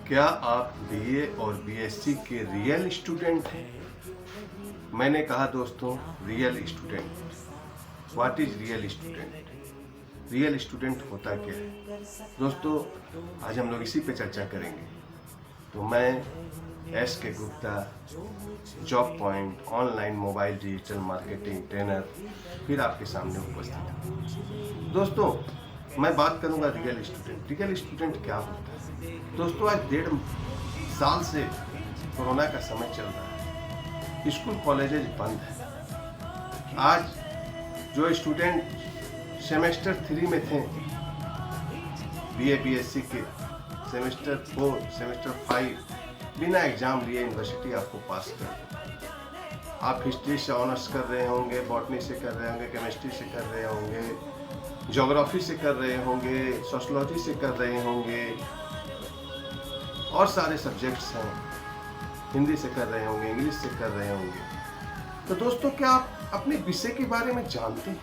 क्या आप बीए और बीएससी के रियल स्टूडेंट हैं? मैंने कहा दोस्तों, real student. What is real student? Real student होता क्या है? दोस्तों, आज हम लोग इसी पे चर्चा करेंगे। तो मैं एस के Gupta, job point online mobile digital marketing trainer, फिर आपके सामने उपस्थित हूँ। दोस्तों, मैं बात करूंगा रियल स्टूडेंट। रियल स्टूडेंट क्या होता है? दोस्तों, आज 1.5 साल से कोरोना का समय चल रहा है, स्कूल कॉलेजेस बंद है। आज जो स्टूडेंट सेमेस्टर 3 में थे, बीए बीएससी के सेमेस्टर 4 सेमेस्टर 5 बिना एग्जाम लिए यूनिवर्सिटी आपको पास कर दे। आप हिस्ट्री से ऑनर्स कर रहे होंगे, बॉटनी से कर रहे होंगे, केमिस्ट्री से कर रहे होंगे, ज्योग्राफी से कर रहे होंगे, सोशोलॉजी से कर रहे होंगे, और सारे सब्जेक्ट्स हैं, हिंदी से कर रहे होंगे, इंग्लिश से कर रहे होंगे। तो दोस्तों, क्या आप अपने विषय के बारे में जानते हैं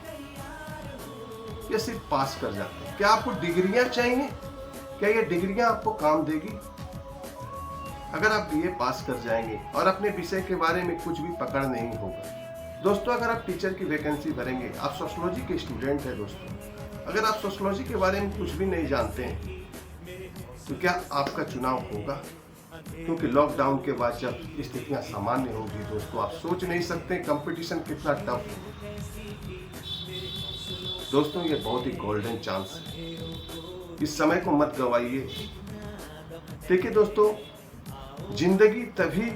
या सिर्फ पास कर जाते हैं? क्या आपको डिग्रियां चाहिए? क्या ये डिग्रियां आपको काम देगी? अगर आप बीए पास कर जाएंगे और अपने विषय के बारे में कुछ भी पकड़ नहीं होगा। दोस्तों, अगर आप टीचर की वैकेंसी भरेंगे, आप सोशोलॉजी के स्टूडेंट हैं दोस्तों, अगर आप सोशोलॉजी के बारे में कुछ भी नहीं जानते हैं तो क्या आपका चुनाव होगा? क्योंकि लॉकडाउन के बाद जब स्थितियां सामान्य होंगी दोस्तों, आप सोच नहीं सकते कंपटीशन कितना टफ है। दोस्तों, ये बहुत ही गोल्डन चांस है, इस समय को मत गवाइए। देखिए दोस्तों, जिंदगी तभी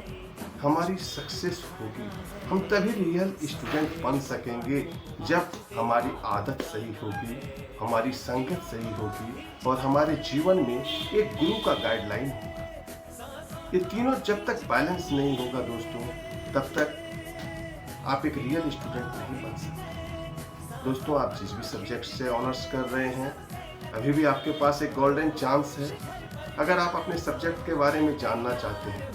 हमारी सक्सेस होगी, हम तभी रियल स्टूडेंट बन सकेंगे जब हमारी आदत सही होगी, हमारी संगत सही होगी और हमारे जीवन में एक गुरु का गाइडलाइन होगा। ये तीनों जब तक बैलेंस नहीं होगा दोस्तों, तब तक आप एक रियल स्टूडेंट नहीं बन सकते। दोस्तों, आप जिस भी सब्जेक्ट से ऑनर्स कर रहे हैं, अभी भी आपके पास एक गोल्डन चांस है। अगर आप अपने सब्जेक्ट के बारे में जानना चाहते हैं,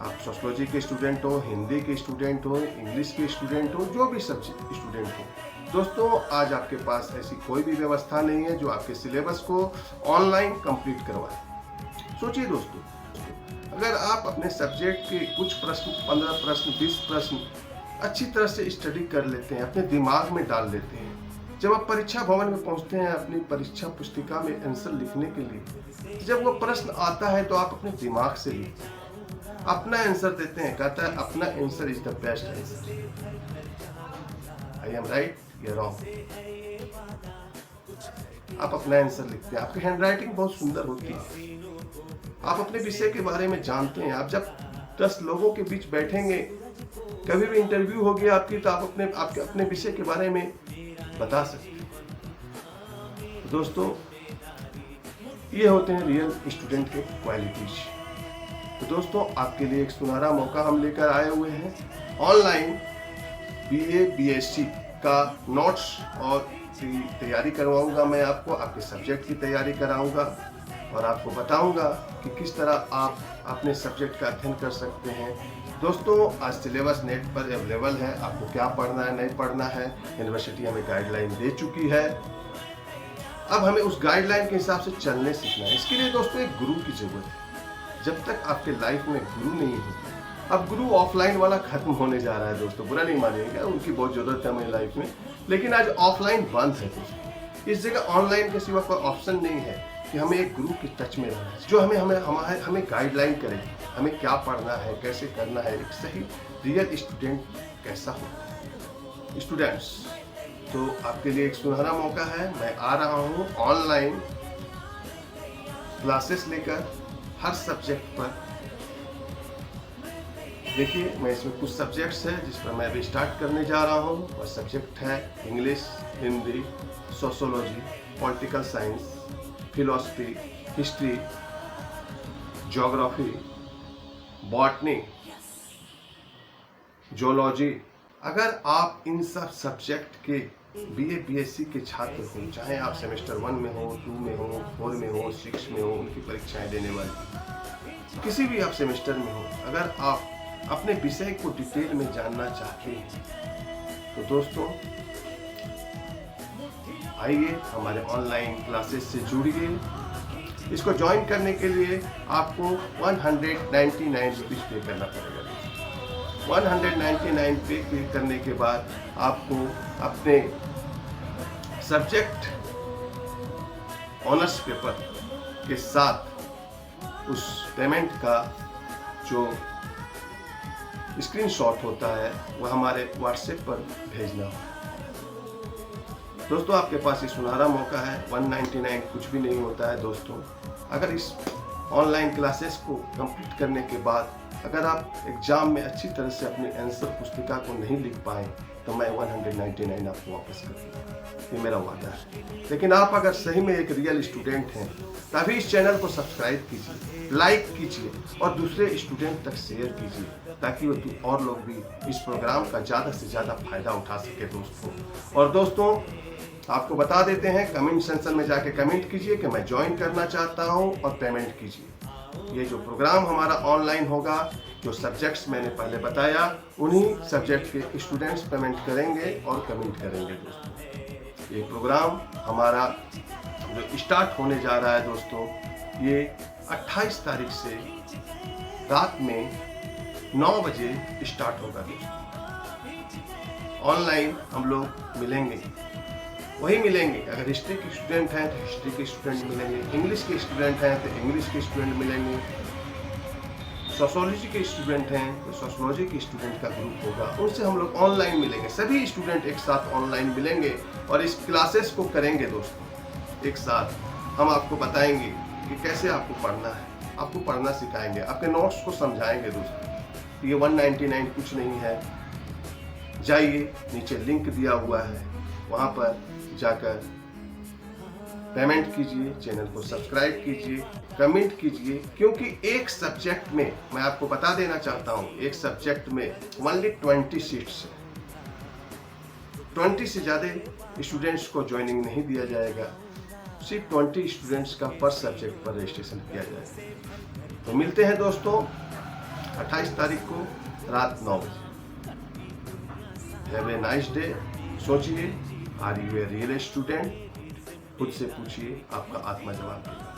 आप सोशोलॉजी के स्टूडेंट हो, हिंदी के स्टूडेंट हो, इंग्लिश के स्टूडेंट हो, जो भी सब्जेक्ट स्टूडेंट हो, दोस्तों आज आपके पास ऐसी कोई भी व्यवस्था नहीं है जो आपके सिलेबस को ऑनलाइन कंप्लीट करवाए। सोचिए दोस्तों, अगर आप अपने सब्जेक्ट के कुछ प्रश्न, 15 प्रश्न, 20 प्रश्न अच्छी तरह से स्टडी कर लेते हैं, अपने दिमाग में डाल लेते हैं, जब आप परीक्षा भवन में पहुंचते हैं अपनी परीक्षा पुस्तिका में आंसर लिखने के लिए, जब वो प्रश्न आता है तो आप अपने दिमाग से लिखते हैं, अपना आंसर देते हैं। कहता है अपना answer is the best answer. I am right या रॉन्ग? आप अपना आंसर लिखते हैं, आपकी हैंडराइटिंग बहुत सुंदर होती है, आप अपने विषय के बारे में जानते हैं। आप जब 10 लोगों के बीच बैठेंगे, कभी भी इंटरव्यू होगी आपकी, तो आप अपने विषय के बारे में बता सकते हैं। दोस्तों, ये होते हैं रियल स्टूडेंट के क्वालिटीज। तो दोस्तों, आपके लिए एक सुनहरा मौका हम लेकर आए हुए हैं। ऑनलाइन बीए बीएससी का नोट्स और तैयारी करवाऊंगा मैं आपको, आपके सब्जेक्ट की तैयारी कराऊंगा और आपको बताऊंगा कि किस तरह आप अपने सब्जेक्ट का अध्ययन कर सकते हैं। दोस्तों, आज सिलेबस नेट पर अवेलेबल है, आपको क्या पढ़ना है, नहीं पढ़ना है, यूनिवर्सिटी हमें गाइडलाइन दे चुकी है। अब हमें उस गाइडलाइन के हिसाब से चलने सीखना है। इसके लिए दोस्तों एक गुरु की जरूरत है। जब तक आपके लाइफ में गुरु नहीं होगा, अब गुरु ऑफलाइन वाला खत्म होने जा रहा है दोस्तों, बुरा नहीं मानिएगा, उनकी बहुत जरूरत है हमारी लाइफ में, लेकिन आज ऑफलाइन बंद है दोस्तों। इस जगह ऑनलाइन के सिवा कोई ऑप्शन नहीं है कि हमें एक गुरु के टच में रहना है, जो हमें गाइडलाइन करे, हमें क्या पढ़ना है, कैसे करना है, एक सही रियल स्टूडेंट कैसा होता है। स्टूडेंट्स, तो आपके लिए एक सुनहरा मौका है। मैं आ रहा हूँ ऑनलाइन क्लासेस लेकर हर सब्जेक्ट पर। देखिए, मैं इसमें कुछ सब्जेक्ट्स हैं जिस पर मैं अभी स्टार्ट करने जा रहा हूँ। वह सब्जेक्ट है English, Hindi, sociology, political science, philosophy, history, geography, botany, zoology. अगर आप इन सब सब्जेक्ट के बीए बीएससी के छात्र हो, चाहे आप सेमेस्टर 1 में हो, 2 में हो, 4 में हो, 6 में हो, उनकी परीक्षाएं देने वाली, किसी भी आप सेमेस्टर में हो, अगर आप अपने विषय को डिटेल में जानना चाहते हैं तो दोस्तों आइए हमारे ऑनलाइन क्लासेस से जुड़िए। इसको ज्वाइन करने के लिए आपको 199 रुपीज़ पे करना पड़ेगा। 199 पे करने के बाद आपको अपने सब्जेक्ट ऑनर्स पेपर के साथ उस पेमेंट का जो स्क्रीनशॉट होता है वह हमारे व्हाट्सएप पर भेजना हो। दोस्तों, आपके पास ये सुनहरा मौका है। 199 कुछ भी नहीं होता है दोस्तों। अगर इस ऑनलाइन क्लासेस को कंप्लीट करने के बाद अगर आप एग्जाम में अच्छी तरह से अपनी आंसर पुस्तिका को नहीं लिख पाए तो मैं 199 आपको वापस कर दूंगा, ये मेरा वादा है। लेकिन आप अगर सही में एक रियल स्टूडेंट हैं तभी इस चैनल को सब्सक्राइब कीजिए, लाइक कीजिए और दूसरे स्टूडेंट तक शेयर कीजिए ताकि वो और लोग भी इस प्रोग्राम का ज़्यादा से ज़्यादा फायदा उठा सके दोस्तों। और दोस्तों, आपको बता देते हैं, कमेंट सेक्शन में जाके कमेंट कीजिए कि मैं ज्वाइन करना चाहता हूं और पेमेंट कीजिए। ये जो प्रोग्राम हमारा ऑनलाइन होगा, जो सब्जेक्ट्स मैंने पहले बताया, उन्हीं सब्जेक्ट के स्टूडेंट्स पेमेंट करेंगे और कमेंट करेंगे दोस्तों। ये प्रोग्राम हमारा जो स्टार्ट होने जा रहा है दोस्तों, ये 28 तारीख से रात में 9 बजे स्टार्ट होगा दोस्तों। ऑनलाइन हम लोग मिलेंगे, वही मिलेंगे। अगर हिस्ट्री के स्टूडेंट हैं तो हिस्ट्री के स्टूडेंट मिलेंगे, इंग्लिश के स्टूडेंट हैं तो इंग्लिश के स्टूडेंट मिलेंगे, सोशियोलॉजी के स्टूडेंट हैं तो सोशियोलॉजी के स्टूडेंट का ग्रुप होगा, उनसे हम लोग ऑनलाइन मिलेंगे। सभी स्टूडेंट एक साथ ऑनलाइन मिलेंगे और इस क्लासेस को करेंगे दोस्तों। एक साथ हम आपको बताएंगे कि कैसे आपको पढ़ना है, आपको पढ़ना सिखाएंगे, आपके नोट्स को समझाएंगे दोस्तों। ये 199 कुछ नहीं है। जाइए, नीचे लिंक दिया हुआ है, वहाँ पर जाकर पेमेंट कीजिए, चैनल को सब्सक्राइब कीजिए, कमेंट कीजिए, क्योंकि एक सब्जेक्ट में मैं आपको बता देना चाहता हूँ, एक सब्जेक्ट में ओनली 20 सीट्स है। 20 से ज़्यादा स्टूडेंट्स को ज्वाइनिंग नहीं दिया जाएगा, सिर्फ 20 स्टूडेंट्स का पर सब्जेक्ट पर रजिस्ट्रेशन किया जाएगा। तो मिलते हैं दोस्तों 28 तारीख को रात 9 बजे। Have a nice day. सोचिए, are you a real student? खुद से पूछिए, आपका आत्मा जवाब देगा।